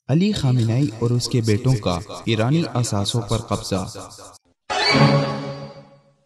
علی خامنئی اور اس کے بیٹوں کا ایرانی اثاثوں پر قبضہ۔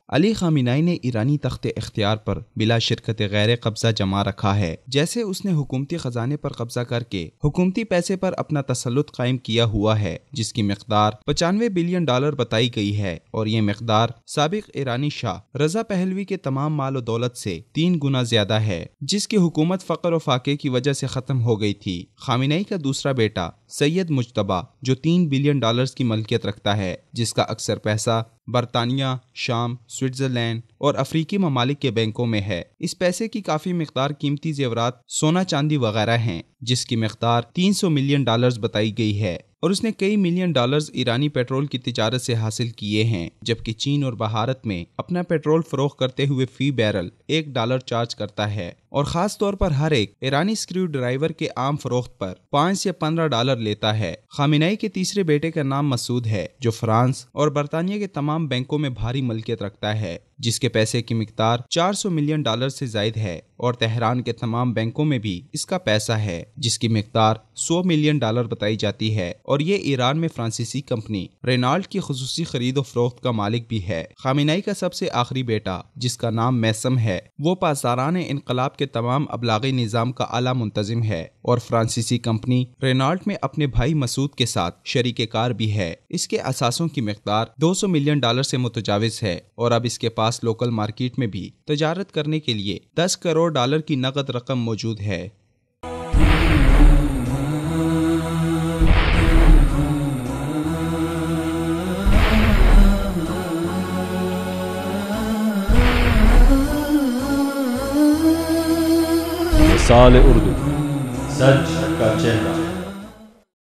علی خامنئی نے ایرانی تخت اختیار پر بلا شرکت غیر قبضہ جما رکھا ہے۔ جیسے اس نے حکومتی خزانے پر قبضہ کر کے حکومتی پیسے پر اپنا تسلط قائم کیا ہوا ہے، جس کی مقدار $95 بلین بتائی گئی ہے، اور یہ مقدار سابق ایرانی شاہ رضا پہلوی کے تمام مال و دولت سے 3 گنا زیادہ ہے، جس کی حکومت فقر و فاقے کی وجہ سے ختم ہو گئی تھی۔ خامنئی کا دوسرا بیٹا سید مجتبیٰ جو $3 بلین کی ملکیت رکھتا ہے، جس کا اکثر پیسہ برطانیہ، شام، سوئٹزرلینڈ اور افریقی ممالک کے بینکوں میں ہے۔ اس پیسے کی کافی مقدار قیمتی زیورات، سونا چاندی وغیرہ ہیں، جس کی مقدار $300 ملین بتائی گئی ہے، اور اس نے کئی ملین ڈالرز ایرانی پیٹرول کی تجارت سے حاصل کیے ہیں، جبکہ چین اور بھارت میں اپنا پیٹرول فروخت کرتے ہوئے فی بیرل $1 چارج کرتا ہے، اور خاص طور پر ہر ایک ایرانی اسکریو ڈرائیور کے عام فروخت پر $5 سے $15 لیتا ہے۔ خامنئی کے تیسرے بیٹے کا نام مسعود ہے، جو فرانس اور برطانیہ کے تمام بینکوں میں بھاری ملکیت رکھتا ہے، جس کے پیسے کی مقدار $400 ملین سے زائد ہے، اور تہران کے تمام بینکوں میں بھی اس کا پیسہ ہے، جس کی مقدار $100 ملین بتائی جاتی ہے، اور یہ ایران میں فرانسیسی کمپنی رینالٹ کی خصوصی خرید و فروخت کا مالک بھی ہے۔ خامنئی کا سب سے آخری بیٹا، جس کا نام میسم ہے، وہ پاسداران انقلاب کے تمام ابلاغی نظام کا اعلیٰ منتظم ہے، اور فرانسیسی کمپنی رینالٹ میں اپنے بھائی مسعود کے ساتھ شریک کار بھی ہے۔ اس کے اثاثوں کی مقدار $200 ملین سے متجاوز ہے، اور اب اس کے پاس لوکل مارکیٹ میں بھی تجارت کرنے کے لیے $10 کروڑ کی نقد رقم موجود ہے۔ مثال اردو، سچ کا چہرہ۔